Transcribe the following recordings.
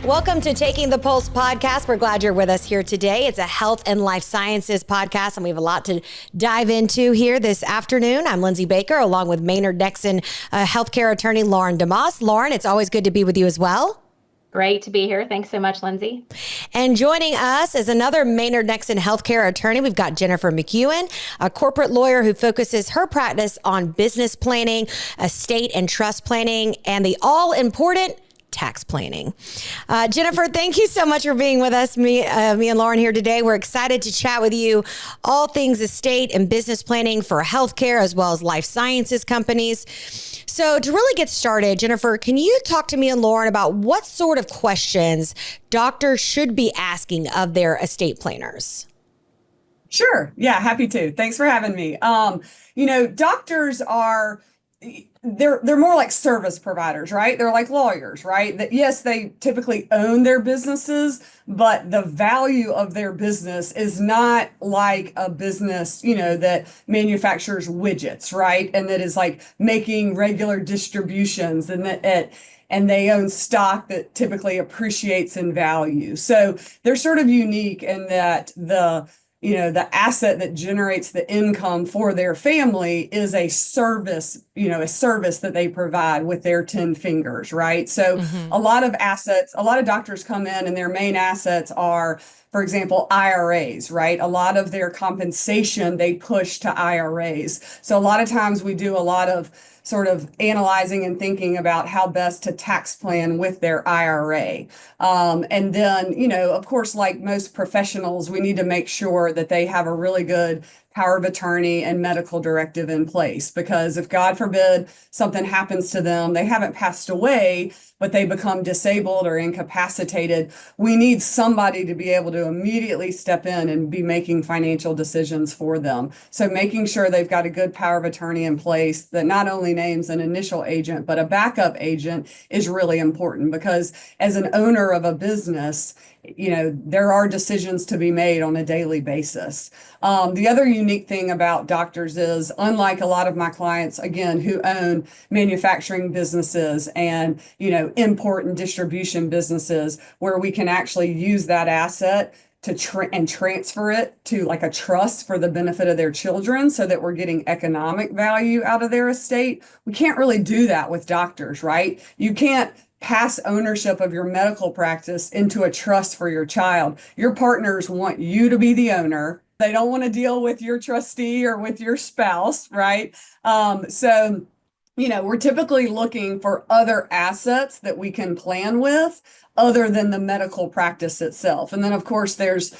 Welcome to Taking the Pulse podcast. We're glad you're with us here today. It's a health and life sciences podcast, and we have a lot to dive into here this afternoon. I'm Lynnsey Baker, along with Maynard Nexsen, healthcare attorney Lauren DeMoss. Lauren, it's always good to be with you as well. Great to be here. Thanks so much, Lynnsey. And joining us is another Maynard Nexsen healthcare attorney. We've got Jennifer McEwen, a corporate lawyer who focuses her practice on business planning, estate and trust planning, and the all-important tax planning. Jennifer, thank you so much for being with us, me and Lauren here today. We're excited to chat with you all things estate and business planning for healthcare as well as life sciences companies. So to really get started, Jennifer, can you talk to me and Lauren about what sort of questions doctors should be asking of their estate planners? Sure. Yeah, happy to. Thanks for having me. Doctors are they're more like service providers, right? They're like lawyers, right? That yes, they typically own their businesses, but the value of their business is not like a business, that manufactures widgets, right? And that is like making regular distributions and they own stock that typically appreciates in value. So they're sort of unique in that the asset that generates the income for their family is a service that they provide with their 10 fingers, right? So a lot of doctors come in and their main assets are, for example, IRAs, right? A lot of their compensation they push to IRAs. So a lot of times we do a lot of sort of analyzing and thinking about how best to tax plan with their IRA. And then, of course, like most professionals, we need to make sure that they have a really good power of attorney and medical directive in place, because if God forbid something happens to them, they haven't passed away, but they become disabled or incapacitated, we need somebody to be able to immediately step in and be making financial decisions for them. So making sure they've got a good power of attorney in place that not only names an initial agent, but a backup agent is really important, because as an owner of a business, there are decisions to be made on a daily basis. The other unique thing about doctors is, unlike a lot of my clients, again, who own manufacturing businesses and, import and distribution businesses, where we can actually use that asset to transfer it to like a trust for the benefit of their children so that we're getting economic value out of their estate. We can't really do that with doctors, right? You can't pass ownership of your medical practice into a trust for your child. Your partners want you to be the owner. They don't want to deal with your trustee or with your spouse, right? We're typically looking for other assets that we can plan with other than the medical practice itself. And then, of course, there's,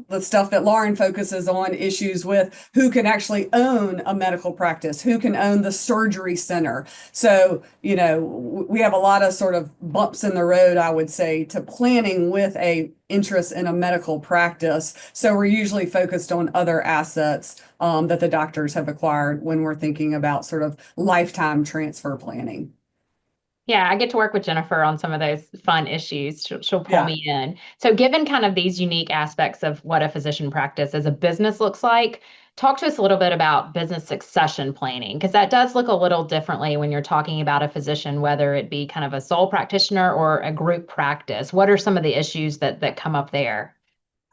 the stuff that Lauren focuses on, issues with who can actually own a medical practice, who can own the surgery center. So, we have a lot of sort of bumps in the road, I would say, to planning with a interest in a medical practice. So we're usually focused on other assets that the doctors have acquired when we're thinking about sort of lifetime transfer planning. Yeah, I get to work with Jennifer on some of those fun issues. She'll pull me in. So given kind of these unique aspects of what a physician practice as a business looks like, talk to us a little bit about business succession planning, because that does look a little differently when you're talking about a physician, whether it be kind of a sole practitioner or a group practice. What are some of the issues that come up there?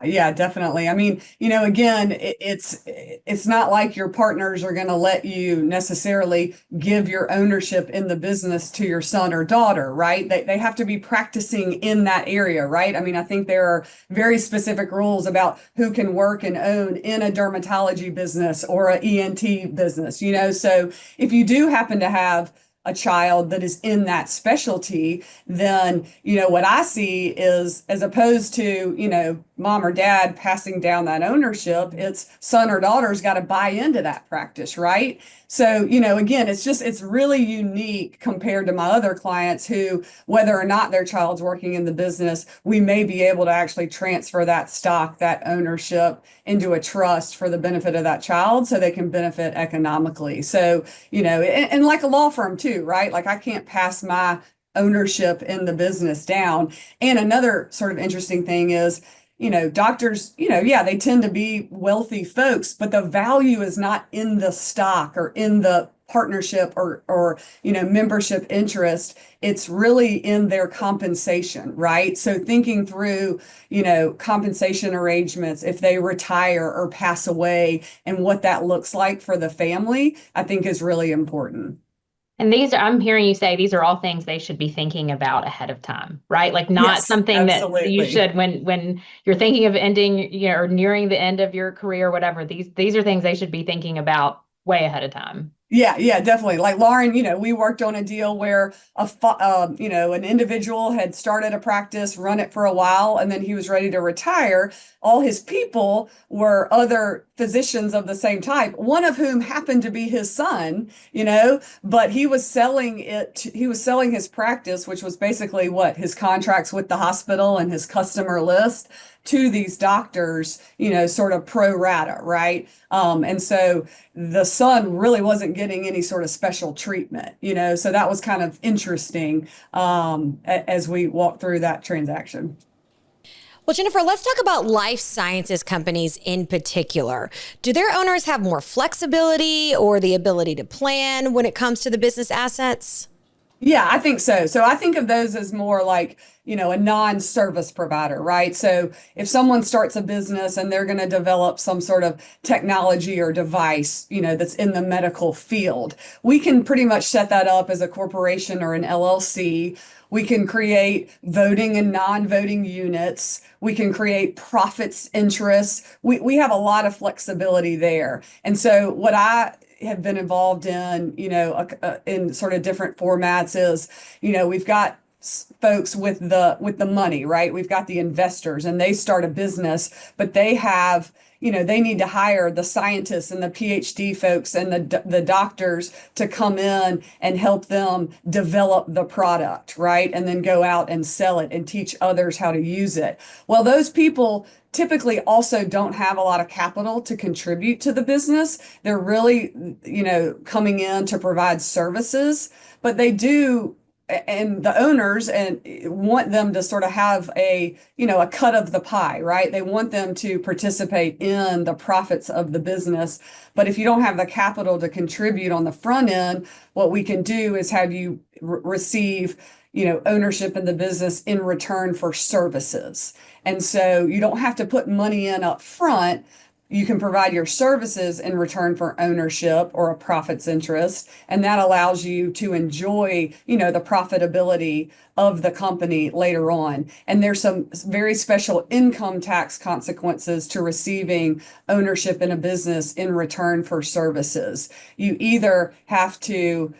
Yeah, definitely. I mean, again, it's not like your partners are going to let you necessarily give your ownership in the business to your son or daughter, right? They have to be practicing in that area, right? I mean, I think there are very specific rules about who can work and own in a dermatology business or an ENT business, So if you do happen to have a child that is in that specialty, then, what I see is, as opposed to, mom or dad passing down that ownership, it's son or daughter's got to buy into that practice, right? So, again, it's really unique compared to my other clients who, whether or not their child's working in the business, we may be able to actually transfer that stock, that ownership into a trust for the benefit of that child so they can benefit economically. So, and like a law firm too, right? Like I can't pass my ownership in the business down. And another sort of interesting thing is, doctors, they tend to be wealthy folks, but the value is not in the stock or in the partnership or membership interest. It's really in their compensation, right? So thinking through, compensation arrangements if they retire or pass away and what that looks like for the family, I think is really important. And I'm hearing you say these are all things they should be thinking about ahead of time, right? Like not Yes, something that you absolutely. should when you're thinking of ending, or nearing the end of your career, or whatever. These are things they should be thinking about way ahead of time. Yeah, definitely. Like Lauren, we worked on a deal where an individual had started a practice, run it for a while, and then he was ready to retire. All his people were other physicians of the same type, one of whom happened to be his son, but he was selling he was selling his practice, which was basically what his contracts with the hospital and his customer list to these doctors, sort of pro rata, right? And so the son really wasn't getting any sort of special treatment, so that was kind of interesting as we walked through that transaction. Well, Jennifer, let's talk about life sciences companies in particular. Do their owners have more flexibility or the ability to plan when it comes to the business assets? Yeah, I think so. So I think of those as more like, a non-service provider, right? So if someone starts a business and they're going to develop some sort of technology or device, that's in the medical field, we can pretty much set that up as a corporation or an LLC. We can create voting and non-voting units. We can create profits interests. We have a lot of flexibility there. And so what I have been involved in, in sort of different formats is, we've got folks with the money, right? We've got the investors and they start a business, but they have, they need to hire the scientists and the PhD folks and the doctors to come in and help them develop the product, right? And then go out and sell it and teach others how to use it. Well, those people typically also don't have a lot of capital to contribute to the business. They're really, coming in to provide services, but they do, and the owners and want them to sort of have a cut of the pie, right? They want them to participate in the profits of the business. But if you don't have the capital to contribute on the front end, what we can do is have you receive ownership in the business in return for services. And so you don't have to put money in up front. You can provide your services in return for ownership or a profits interest. And that allows you to enjoy, the profitability of the company later on. And there's some very special income tax consequences to receiving ownership in a business in return for services. You either have to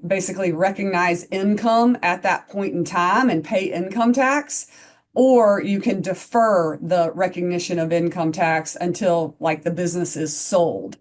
basically recognize income at that point in time and pay income tax, or you can defer the recognition of income tax until like the business is sold.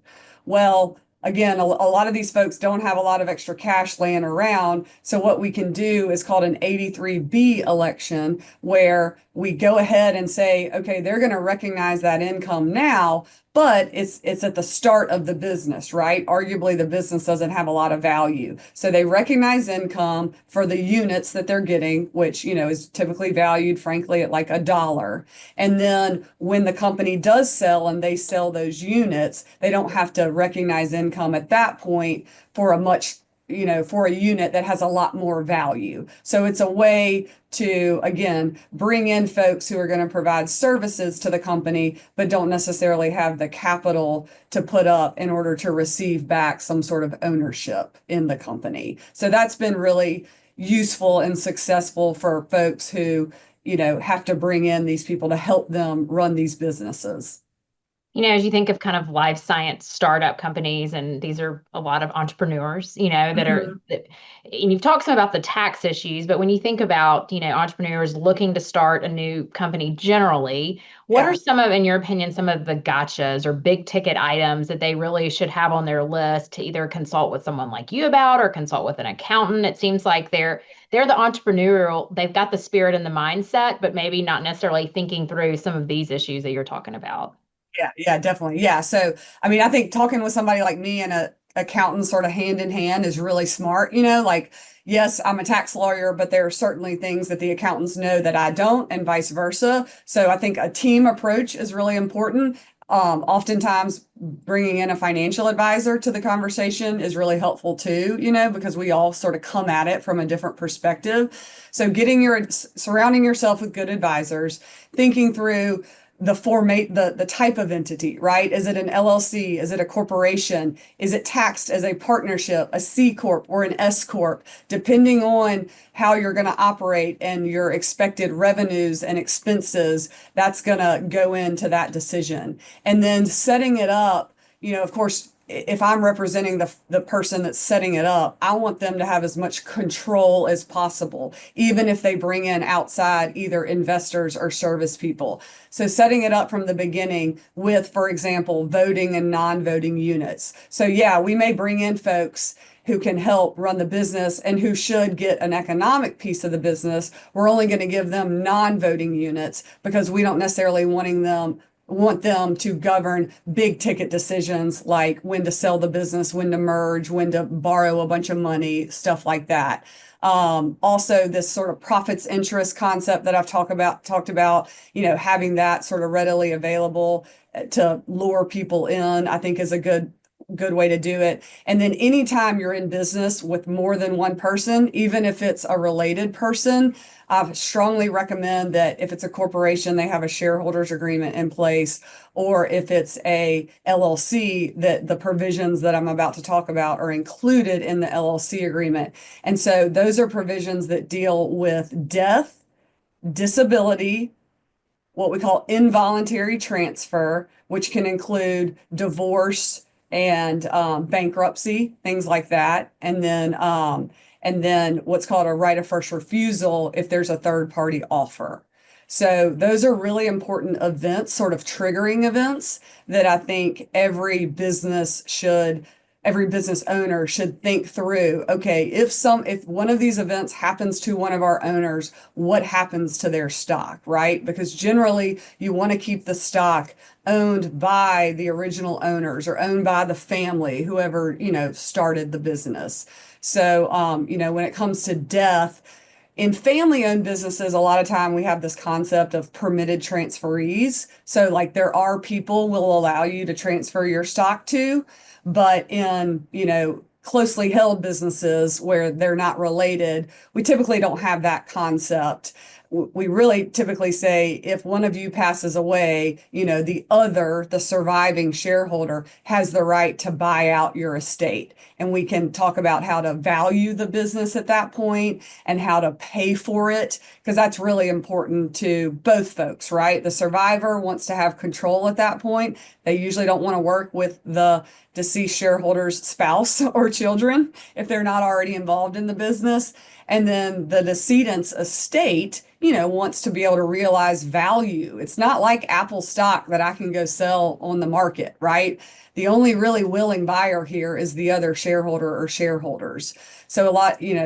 Well, again, a lot of these folks don't have a lot of extra cash laying around. So what we can do is called an 83B election, where we go ahead and say, okay, they're going to recognize that income now, but it's at the start of the business, right? Arguably, the business doesn't have a lot of value. So they recognize income for the units that they're getting, which, is typically valued, frankly, at like $1. And then when the company does sell and they sell those units, they don't have to recognize income at that point for for a unit that has a lot more value. So it's a way to, again, bring in folks who are going to provide services to the company, but don't necessarily have the capital to put up in order to receive back some sort of ownership in the company. So that's been really useful and successful for folks who, have to bring in these people to help them run these businesses. As you think of kind of life science startup companies, and these are a lot of entrepreneurs, and you've talked some about the tax issues, but when you think about, entrepreneurs looking to start a new company generally, what are in your opinion, some of the gotchas or big ticket items that they really should have on their list to either consult with someone like you about or consult with an accountant? It seems like they're the entrepreneurial, they've got the spirit and the mindset, but maybe not necessarily thinking through some of these issues that you're talking about. Yeah, definitely. Yeah. So, I mean, I think talking with somebody like me and a accountant sort of hand in hand is really smart. Like, yes, I'm a tax lawyer, but there are certainly things that the accountants know that I don't, and vice versa. So I think a team approach is really important. Oftentimes bringing in a financial advisor to the conversation is really helpful too, because we all sort of come at it from a different perspective. So surrounding yourself with good advisors, thinking through the type of entity, right? Is it an LLC? Is it a corporation? Is it taxed as a partnership, a C corp, or an S corp? Depending on how you're going to operate and your expected revenues and expenses, that's going to go into that decision. And then setting it up, of course, if I'm representing the person that's setting it up, I want them to have as much control as possible, even if they bring in outside either investors or service people. So setting it up from the beginning with, for example, voting and non-voting units. So yeah, we may bring in folks who can help run the business and who should get an economic piece of the business. We're only going to give them non-voting units because we don't necessarily want them to govern big ticket decisions like when to sell the business, when to merge, when to borrow a bunch of money, stuff like that. Also, this sort of profits interest concept that I've talked about, having that sort of readily available to lure people in, I think is a good way to do it. And then anytime you're in business with more than one person, even if it's a related person, I strongly recommend that if it's a corporation, they have a shareholders agreement in place, or if it's a LLC, that the provisions that I'm about to talk about are included in the LLC agreement. And so those are provisions that deal with death, disability, what we call involuntary transfer, which can include divorce and bankruptcy, things like that. And then what's called a right of first refusal if there's a third party offer. So those are really important events, sort of triggering events that I think every business owner should think through. Okay, if one of these events happens to one of our owners, what happens to their stock, right? Because generally you want to keep the stock owned by the original owners or owned by the family, whoever, started the business. So, when it comes to death, in family-owned businesses, a lot of time we have this concept of permitted transferees. So like there are people will allow you to transfer your stock to, but in, closely held businesses where they're not related, we typically don't have that concept. We really typically say if one of you passes away, the surviving shareholder has the right to buy out your estate. And we can talk about how to value the business at that point and how to pay for it, because that's really important to both folks, right? The survivor wants to have control at that point. They usually don't want to work with the deceased shareholder's spouse or children if they're not already involved in the business. And then the decedent's estate, wants to be able to realize value. It's not like Apple stock that I can go sell on the market, right? The only really willing buyer here is the other shareholder or shareholders. So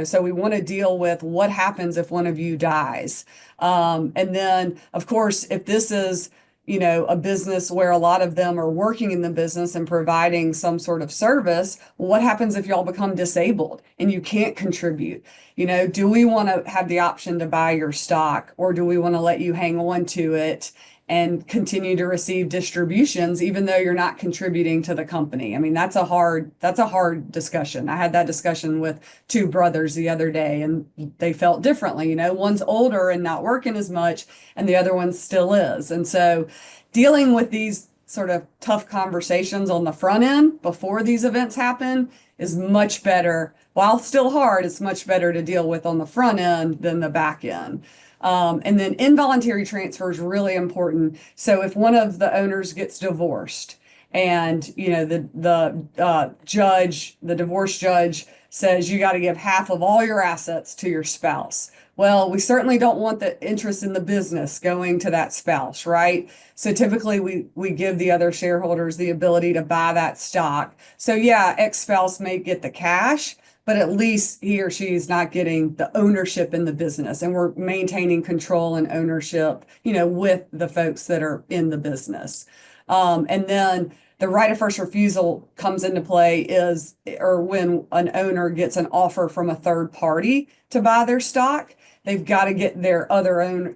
so we want to deal with what happens if one of you dies. And then, of course, if this is a business where a lot of them are working in the business and providing some sort of service, what happens if y'all become disabled and you can't contribute? Do we want to have the option to buy your stock, or do we want to let you hang on to it and continue to receive distributions even though you're not contributing to the company? I mean, that's a hard discussion. I had that discussion with two brothers the other day, and they felt differently. One's older and not working as much, and the other one still is. And so dealing with these sort of tough conversations on the front end before these events happen is much better. While still hard, it's much better to deal with on the front end than the back end. And then involuntary transfer is really important. So if one of the owners gets divorced and, the divorce judge says you got to give half of all your assets to your spouse. Well, we certainly don't want the interest in the business going to that spouse, right? So typically we give the other shareholders the ability to buy that stock. So yeah, ex-spouse may get the cash, but at least he or she is not getting the ownership in the business, and we're maintaining control and ownership, with the folks that are in the business. And then the right of first refusal comes into play or when an owner gets an offer from a third party to buy their stock, they've got to give their other owners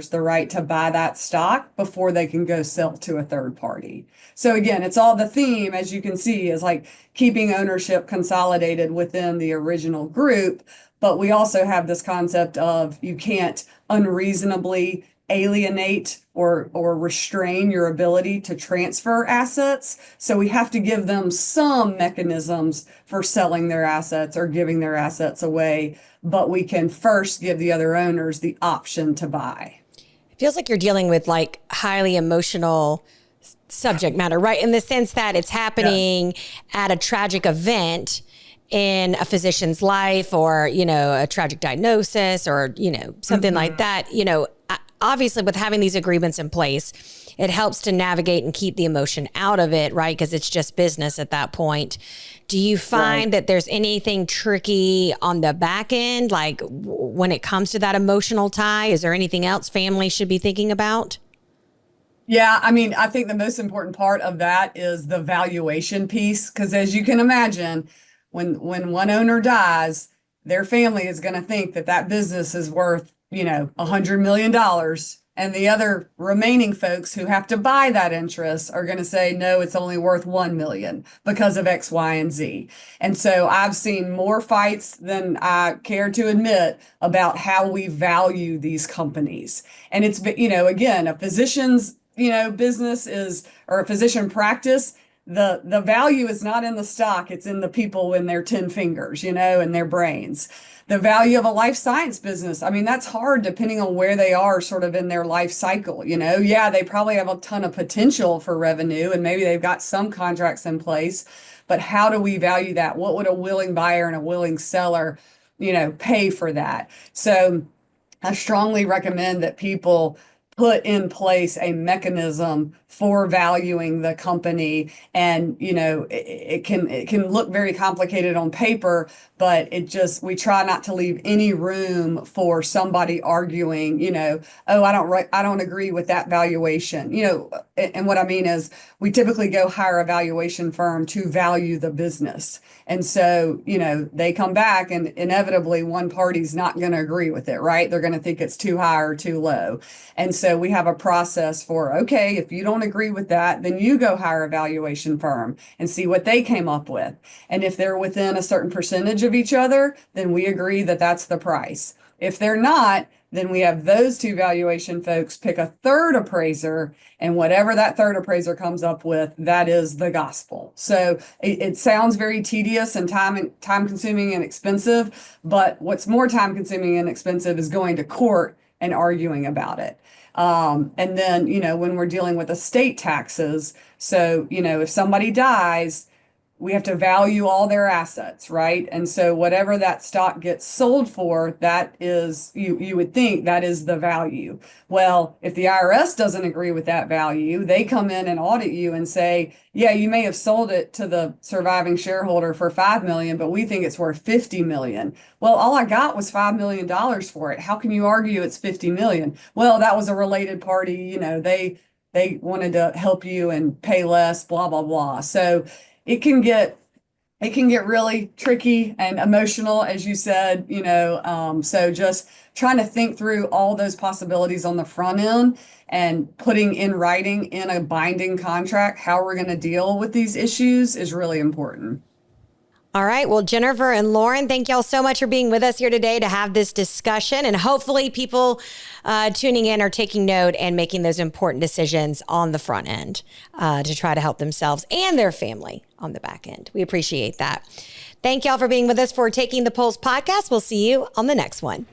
the right to buy that stock before they can go sell to a third party. So again, it's all the theme, as you can see, is like keeping ownership consolidated within the original group. But we also have this concept of you can't unreasonably alienate or restrain your ability to transfer assets. So we have to give them some mechanisms for selling their assets or giving their assets away, but we can first give the other owners the option to buy. It feels like you're dealing with like highly emotional subject matter, right? In the sense that it's happening at a tragic event in a physician's life, or, a tragic diagnosis, or, something like that. Obviously with having these agreements in place, it helps to navigate and keep the emotion out of it, right? Because it's just business at that point. Do you find that there's anything tricky on the back end, like when it comes to that emotional tie? Is there anything else families should be thinking about? Yeah, I mean, I think the most important part of that is the valuation piece, because as you can imagine, when one owner dies, their family is going to think that business is worth, $100 million. And the other remaining folks who have to buy that interest are going to say, no, it's only worth 1 million because of X, Y, and Z. And so I've seen more fights than I care to admit about how we value these companies. And it's, again, a physician's, business or a physician practice. The value is not in the stock. It's in the people in their 10 fingers, and their brains. The value of a life science business, I mean, that's hard depending on where they are sort of in their life cycle. Yeah, they probably have a ton of potential for revenue and maybe they've got some contracts in place, but how do we value that? What would a willing buyer and a willing seller, pay for that? So I strongly recommend that people put in place a mechanism for valuing the company. And, it can look very complicated on paper, but we try not to leave any room for somebody arguing, oh, I don't agree with that valuation, and what I mean is we typically go hire a valuation firm to value the business. And so, they come back and inevitably one party's not going to agree with it, right? They're going to think it's too high or too low. And so we have a process for, okay, if you don't agree with that, then you go hire a valuation firm and see what they came up with. And if they're within a certain percentage of each other, then we agree that that's the price. If they're not, then we have those two valuation folks pick a third appraiser, and whatever that third appraiser comes up with, that is the gospel. So it sounds very tedious and time consuming and expensive, but what's more time consuming and expensive is going to court and arguing about it. And then, when we're dealing with estate taxes, so, if somebody dies, we have to value all their assets, right? And so whatever that stock gets sold for, that is, you would think that is the value. Well, if the IRS doesn't agree with that value, they come in and audit you and say, yeah, you may have sold it to the surviving shareholder for 5 million, but we think it's worth 50 million. Well, all I got was $5 million for it. How can you argue it's 50 million? Well, that was a related party, they wanted to help you and pay less, blah, blah, blah. So it can get really tricky and emotional, as you said, so just trying to think through all those possibilities on the front end and putting in writing in a binding contract how we're going to deal with these issues is really important. All right. Well, Jennifer and Lauren, thank y'all so much for being with us here today to have this discussion. And hopefully people tuning in are taking note and making those important decisions on the front end to try to help themselves and their family on the back end. We appreciate that. Thank y'all for being with us for Taking the Polls podcast. We'll see you on the next one.